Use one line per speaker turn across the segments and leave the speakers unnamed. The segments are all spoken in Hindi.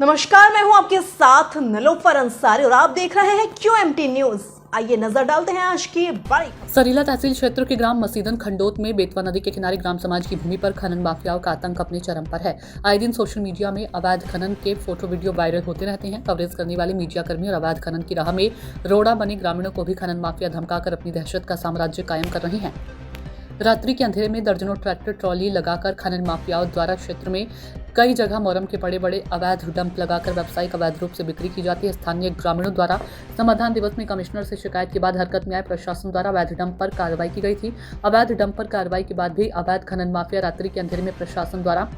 नमस्कार, मैं हूं आपके साथ निलोफर अंसारी और आप देख रहे हैं QMT न्यूज। आइए नजर डालते हैं आज की बड़ी खबर।
सरीला तहसील क्षेत्र के ग्राम मसीदन खंडोत में बेतवा नदी के किनारे ग्राम समाज की भूमि पर खनन माफियाओं का आतंक अपने चरम पर है। आए दिन सोशल मीडिया में अवैध खनन के फोटो वीडियो वायरल होते रहते हैं। कवरेज करने वाले मीडिया कर्मी और अवैध खनन की राह में रोड़ा बने ग्रामीणों को भी खनन माफिया धमकाकर अपनी दहशत का साम्राज्य कायम कर रहे हैं। रात्रि के अंधेरे में दर्जनों ट्रैक्टर ट्रॉली लगाकर खनन माफियाओं द्वारा क्षेत्र में कई जगह मोरम के बड़े बड़े अवैध डंप लगाकर व्यावसायिक अवैध रूप से बिक्री की जाती है। स्थानीय ग्रामीणों द्वारा समाधान दिवस में कमिश्नर से शिकायत के बाद हरकत में आए प्रशासन द्वारा अवैध डंप पर कार्रवाई की गई थी। अवैध डंप पर कार्रवाई के बाद भी अवैध खनन माफिया रात्रि के अंधेरे में प्रशासन द्वारा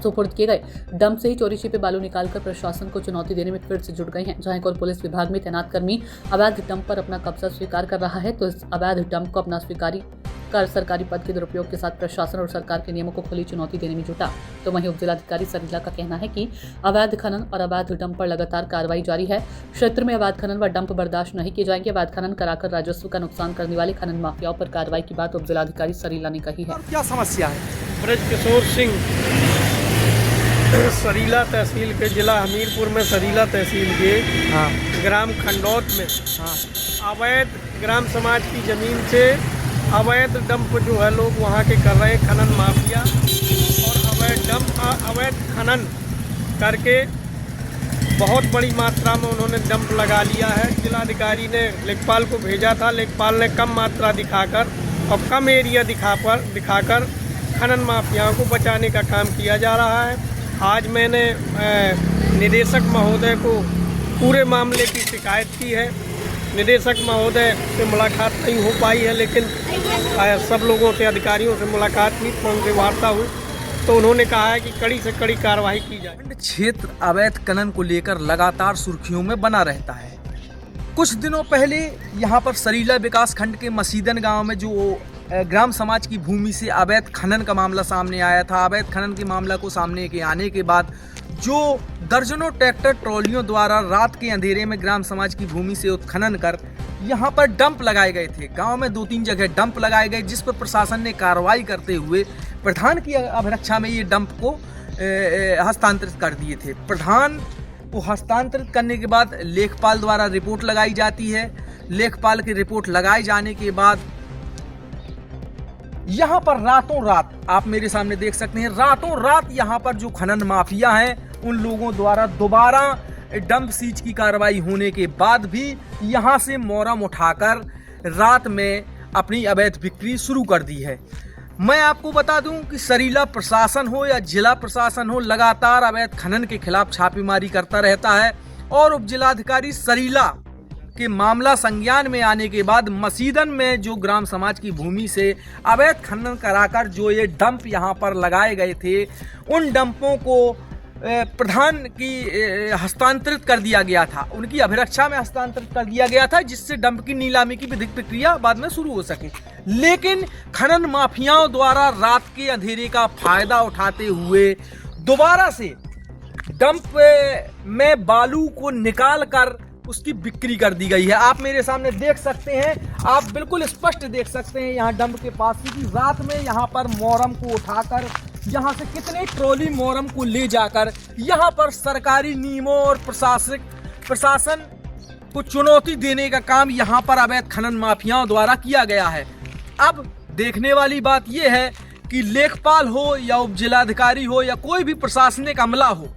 सुपुर्द किए गए डंप से ही चोरी छिपे बालू निकालकर प्रशासन को चुनौती देने में फिर से जुट गए हैं। जहां एक और पुलिस विभाग में तैनात कर्मी अवैध डंप पर अपना कब्जा स्वीकार कर रहा है, तो इस अवैध डंप को अपना स्वीकारी कर सरकारी पद के दुरुपयोग के साथ प्रशासन और सरकार के नियमों को खुली चुनौती देने में जुटा। तो वहीं उपजिलाधिकारी सरीला का कहना है कि अवैध खनन और अवैध डंप पर लगातार कार्रवाई जारी है। क्षेत्र में अवैध खनन व डंप बर्दाश्त नहीं किए जाएंगे। अवैध खनन कराकर राजस्व का नुकसान करने वाले खनन माफियाओं पर कार्रवाई की बात उपजिलाधिकारी सरीला ने कही है।
क्या समस्या है?
ब्रजकिशोर सिंह, सरीला तहसील के जिला हमीरपुर में सरीला तहसील के ग्राम खंडौत में अवैध ग्राम समाज की ज़मीन से अवैध डंप जो है लोग वहाँ के कर रहे हैं, खनन माफिया, और अवैध खनन करके बहुत बड़ी मात्रा में उन्होंने डंप लगा लिया है। जिलाधिकारी ने लेखपाल को भेजा था, लेखपाल ने कम मात्रा दिखाकर और कम एरिया दिखाकर खनन माफियाओं को बचाने का काम किया जा रहा है। आज मैंने निदेशक महोदय को पूरे मामले की शिकायत की है। निदेशक महोदय से मुलाकात नहीं हो पाई है, लेकिन सब लोगों से, अधिकारियों से मुलाकात हुई, फोन से वार्ता हुई, तो उन्होंने कहा है कि कड़ी से कड़ी कार्रवाई की जाए।
क्षेत्र अवैध खनन को लेकर लगातार सुर्खियों में बना रहता है। कुछ दिनों पहले यहाँ पर सरीला विकास खंड के मसीदन गांव में जो ग्राम समाज की भूमि से अवैध खनन का मामला सामने आया था। अवैध खनन के मामला को सामने के आने के बाद जो दर्जनों ट्रैक्टर ट्रॉलियों द्वारा रात के अंधेरे में ग्राम समाज की भूमि से उत्खनन कर यहाँ पर डंप लगाए गए थे। गांव में 2-3 जगह डंप लगाए गए, जिस पर प्रशासन ने कार्रवाई करते हुए प्रधान की अभिरक्षा में ये डंप को हस्तांतरित कर दिए थे। प्रधान को हस्तांतरित करने के बाद लेखपाल द्वारा रिपोर्ट लगाई जाती है। लेखपाल की रिपोर्ट लगाए जाने के बाद यहाँ पर रातों रात, आप मेरे सामने देख सकते हैं, रातों रात यहाँ पर जो खनन माफिया हैं उन लोगों द्वारा दोबारा डंप सीज की कार्रवाई होने के बाद भी यहाँ से मोरम उठाकर रात में अपनी अवैध बिक्री शुरू कर दी है। मैं आपको बता दूं कि सरीला प्रशासन हो या जिला प्रशासन हो, लगातार अवैध खनन के खिलाफ छापेमारी करता रहता है। और उपजिलाधिकारी सरीला के मामला संज्ञान में आने के बाद मसीदन में जो ग्राम समाज की भूमि से अवैध खनन कराकर जो ये डंप यहाँ पर लगाए गए थे, उन डंपों को प्रधान की हस्तांतरित कर दिया गया था, उनकी अभिरक्षा में हस्तांतरित कर दिया गया था, जिससे डंप की नीलामी की विधिक प्रक्रिया बाद में शुरू हो सके। लेकिन खनन माफियाओं द्वारा रात के अंधेरे का फायदा उठाते हुए दोबारा से डंप में बालू को निकाल कर उसकी बिक्री कर दी गई है। आप मेरे सामने देख सकते हैं, आप बिल्कुल स्पष्ट देख सकते हैं यहाँ डंप के पास की रात में यहाँ पर मोरम को उठाकर यहाँ से कितने ट्रॉली मोरम को ले जाकर यहाँ पर सरकारी नियमों और प्रशासन को चुनौती देने का काम यहाँ पर अवैध खनन माफियाओं द्वारा किया गया है। अब देखने वाली बात यह है कि लेखपाल हो या उपजिलाधिकारी हो या कोई भी प्रशासनिक अमला हो,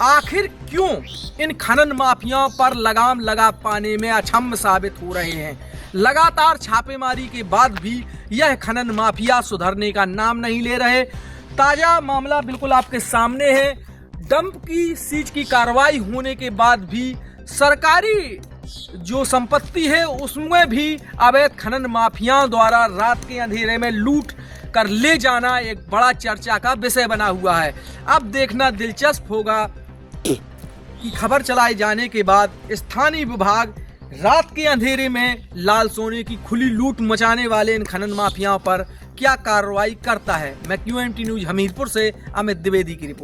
आखिर क्यों इन खनन माफियाओं पर लगाम लगा पाने में अक्षम साबित हो रहे हैं। लगातार छापेमारी के बाद भी यह खनन माफिया सुधरने का नाम नहीं ले रहे। ताजा मामला बिल्कुल आपके सामने है। डंप की सीज की कार्रवाई होने के बाद भी सरकारी जो संपत्ति है उसमें भी अवैध खनन माफियाओं द्वारा रात के अंधेरे में लूट कर ले जाना एक बड़ा चर्चा का विषय बना हुआ है। अब देखना दिलचस्प होगा कि खबर चलाए जाने के बाद स्थानीय विभाग रात के अंधेरे में लाल सोने की खुली लूट मचाने वाले इन खनन माफियाओं पर क्या कार्रवाई करता है। मैं QMT न्यूज हमीरपुर से अमित द्विवेदी की रिपोर्ट।